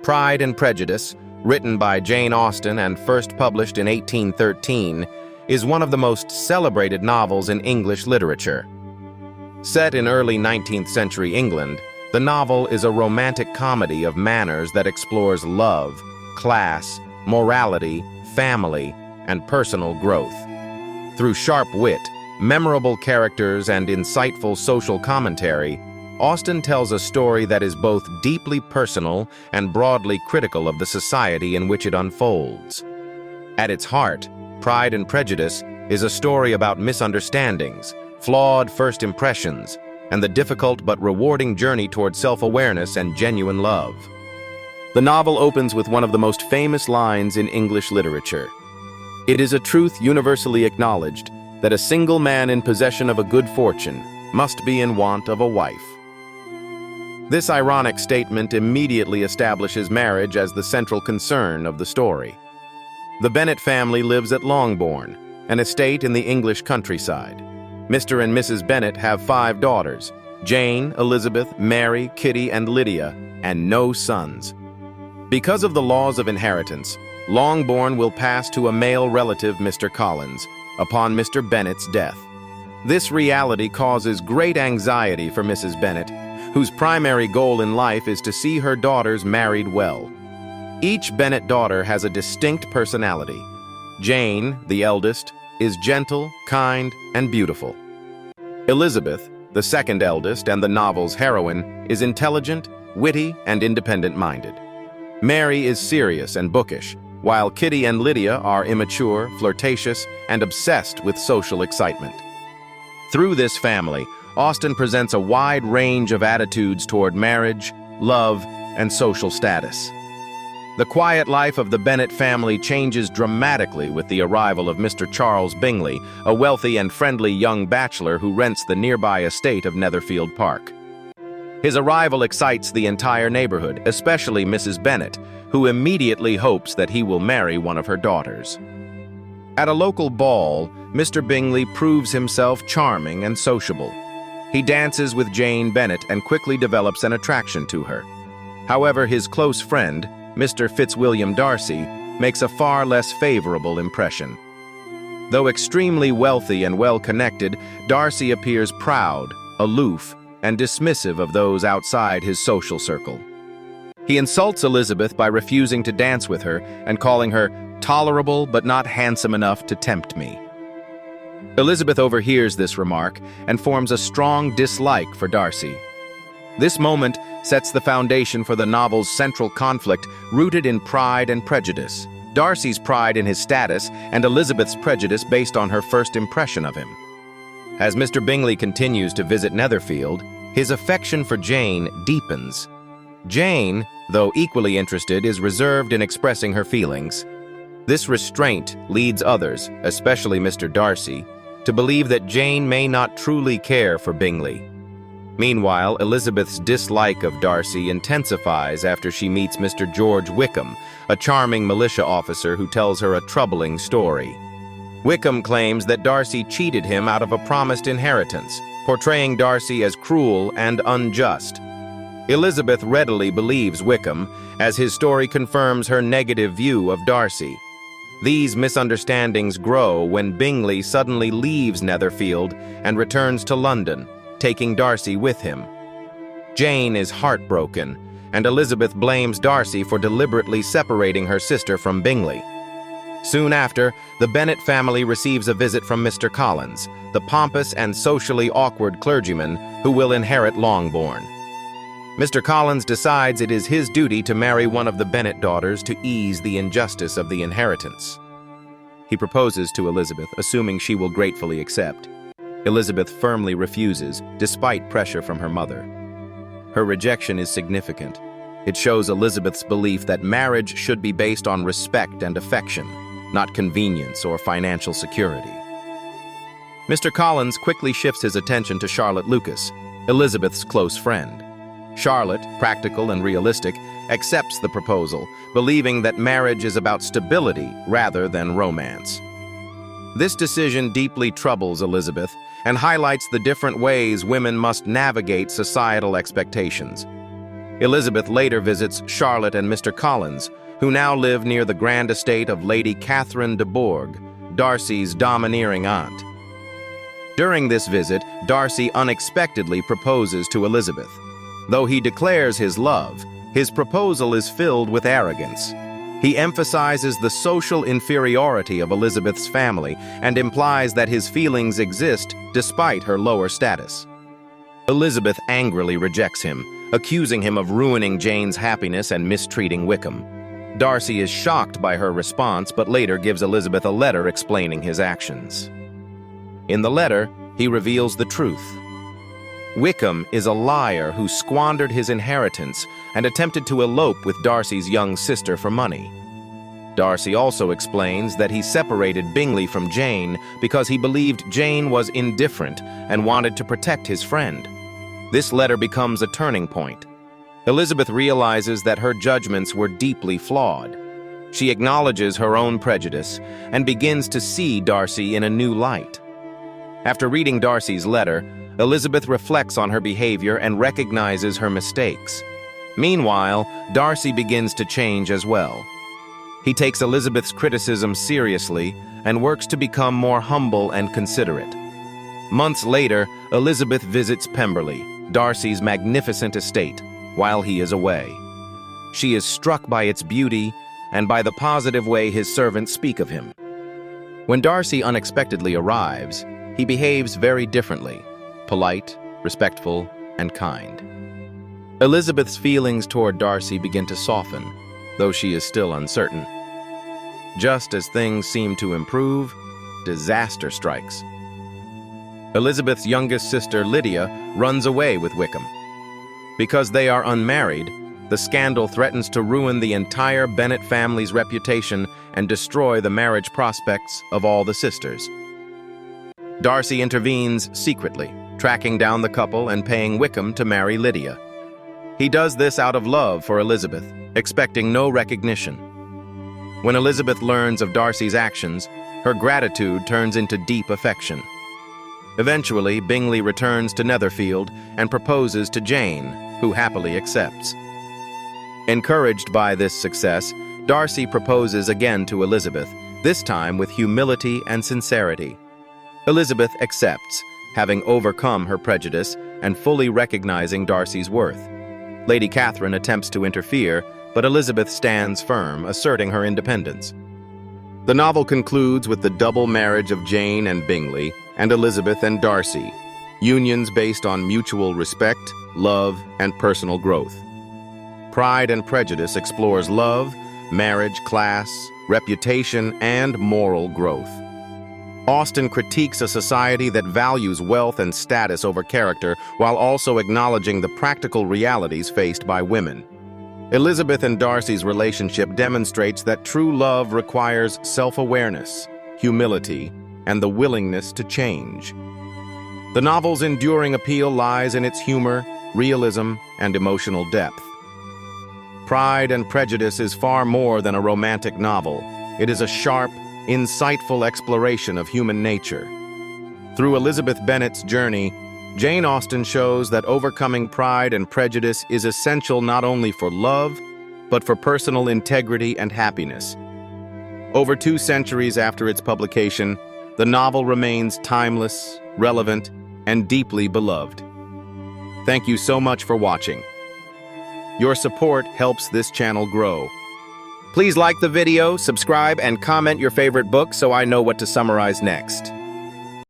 Pride and Prejudice, written by Jane Austen and first published in 1813, is one of the most celebrated novels in English literature. Set in early 19th century England, the novel is a romantic comedy of manners that explores love, class, morality, family, and personal growth. Through sharp wit, memorable characters, and insightful social commentary, Austen tells a story that is both deeply personal and broadly critical of the society in which it unfolds. At its heart, Pride and Prejudice is a story about misunderstandings, flawed first impressions, and the difficult but rewarding journey toward self-awareness and genuine love. The novel opens with one of the most famous lines in English literature. It is a truth universally acknowledged that a single man in possession of a good fortune must be in want of a wife. This ironic statement immediately establishes marriage as the central concern of the story. The Bennet family lives at Longbourn, an estate in the English countryside. Mr. and Mrs. Bennet have 5 daughters: Jane, Elizabeth, Mary, Kitty, and Lydia, and no sons. Because of the laws of inheritance, Longbourn will pass to a male relative, Mr. Collins, upon Mr. Bennet's death. This reality causes great anxiety for Mrs. Bennet, whose primary goal in life is to see her daughters married well. Each Bennet daughter has a distinct personality. Jane, the eldest, is gentle, kind, and beautiful. Elizabeth, the second eldest and the novel's heroine, is intelligent, witty, and independent-minded. Mary is serious and bookish, while Kitty and Lydia are immature, flirtatious, and obsessed with social excitement. Through this family, Austen presents a wide range of attitudes toward marriage, love, and social status. The quiet life of the Bennet family changes dramatically with the arrival of Mr. Charles Bingley, a wealthy and friendly young bachelor who rents the nearby estate of Netherfield Park. His arrival excites the entire neighborhood, especially Mrs. Bennet, who immediately hopes that he will marry one of her daughters. At a local ball, Mr. Bingley proves himself charming and sociable. He dances with Jane Bennet and quickly develops an attraction to her. However, his close friend, Mr. Fitzwilliam Darcy, makes a far less favorable impression. Though extremely wealthy and well-connected, Darcy appears proud, aloof, and dismissive of those outside his social circle. He insults Elizabeth by refusing to dance with her and calling her tolerable but not handsome enough to tempt me. Elizabeth overhears this remark and forms a strong dislike for Darcy. This moment sets the foundation for the novel's central conflict rooted in pride and prejudice. Darcy's pride in his status and Elizabeth's prejudice based on her first impression of him. As Mr. Bingley continues to visit Netherfield, his affection for Jane deepens. Jane, though equally interested, is reserved in expressing her feelings. This restraint leads others, especially Mr. Darcy, to believe that Jane may not truly care for Bingley. Meanwhile, Elizabeth's dislike of Darcy intensifies after she meets Mr. George Wickham, a charming militia officer who tells her a troubling story. Wickham claims that Darcy cheated him out of a promised inheritance, portraying Darcy as cruel and unjust. Elizabeth readily believes Wickham, as his story confirms her negative view of Darcy. These misunderstandings grow when Bingley suddenly leaves Netherfield and returns to London, taking Darcy with him. Jane is heartbroken, and Elizabeth blames Darcy for deliberately separating her sister from Bingley. Soon after, the Bennet family receives a visit from Mr. Collins, the pompous and socially awkward clergyman who will inherit Longbourn. Mr. Collins decides it is his duty to marry one of the Bennet daughters to ease the injustice of the inheritance. He proposes to Elizabeth, assuming she will gratefully accept. Elizabeth firmly refuses, despite pressure from her mother. Her rejection is significant. It shows Elizabeth's belief that marriage should be based on respect and affection, not convenience or financial security. Mr. Collins quickly shifts his attention to Charlotte Lucas, Elizabeth's close friend. Charlotte, practical and realistic, accepts the proposal, believing that marriage is about stability rather than romance. This decision deeply troubles Elizabeth and highlights the different ways women must navigate societal expectations. Elizabeth later visits Charlotte and Mr. Collins, who now live near the grand estate of Lady Catherine de Bourgh, Darcy's domineering aunt. During this visit, Darcy unexpectedly proposes to Elizabeth. Though he declares his love, his proposal is filled with arrogance. He emphasizes the social inferiority of Elizabeth's family and implies that his feelings exist despite her lower status. Elizabeth angrily rejects him, accusing him of ruining Jane's happiness and mistreating Wickham. Darcy is shocked by her response, but later gives Elizabeth a letter explaining his actions. In the letter, he reveals the truth. Wickham is a liar who squandered his inheritance and attempted to elope with Darcy's young sister for money. Darcy also explains that he separated Bingley from Jane because he believed Jane was indifferent and wanted to protect his friend. This letter becomes a turning point. Elizabeth realizes that her judgments were deeply flawed. She acknowledges her own prejudice and begins to see Darcy in a new light. After reading Darcy's letter, Elizabeth reflects on her behavior and recognizes her mistakes. Meanwhile, Darcy begins to change as well. He takes Elizabeth's criticism seriously and works to become more humble and considerate. Months later, Elizabeth visits Pemberley, Darcy's magnificent estate, while he is away. She is struck by its beauty and by the positive way his servants speak of him. When Darcy unexpectedly arrives, he behaves very differently, polite, respectful, and kind. Elizabeth's feelings toward Darcy begin to soften, though she is still uncertain. Just as things seem to improve, disaster strikes. Elizabeth's youngest sister, Lydia, runs away with Wickham. Because they are unmarried, the scandal threatens to ruin the entire Bennet family's reputation and destroy the marriage prospects of all the sisters. Darcy intervenes secretly, tracking down the couple and paying Wickham to marry Lydia. He does this out of love for Elizabeth, expecting no recognition. When Elizabeth learns of Darcy's actions, her gratitude turns into deep affection. Eventually, Bingley returns to Netherfield and proposes to Jane, who happily accepts. Encouraged by this success, Darcy proposes again to Elizabeth, this time with humility and sincerity. Elizabeth accepts, having overcome her prejudice and fully recognizing Darcy's worth. Lady Catherine attempts to interfere, but Elizabeth stands firm, asserting her independence. The novel concludes with the double marriage of Jane and Bingley and Elizabeth and Darcy, unions based on mutual respect, love, and personal growth. Pride and Prejudice explores love, marriage, class, reputation, and moral growth. Austen critiques a society that values wealth and status over character while also acknowledging the practical realities faced by women. Elizabeth and Darcy's relationship demonstrates that true love requires self-awareness, humility, and the willingness to change. The novel's enduring appeal lies in its humor, realism, and emotional depth. Pride and Prejudice is far more than a romantic novel. It is a sharp, insightful exploration of human nature. Through Elizabeth Bennet's journey, Jane Austen shows that overcoming pride and prejudice is essential not only for love, but for personal integrity and happiness. Over 2 centuries after its publication, the novel remains timeless, relevant, and deeply beloved. Thank you so much for watching. Your support helps this channel grow. Please like the video, subscribe, and comment your favorite book so I know what to summarize next.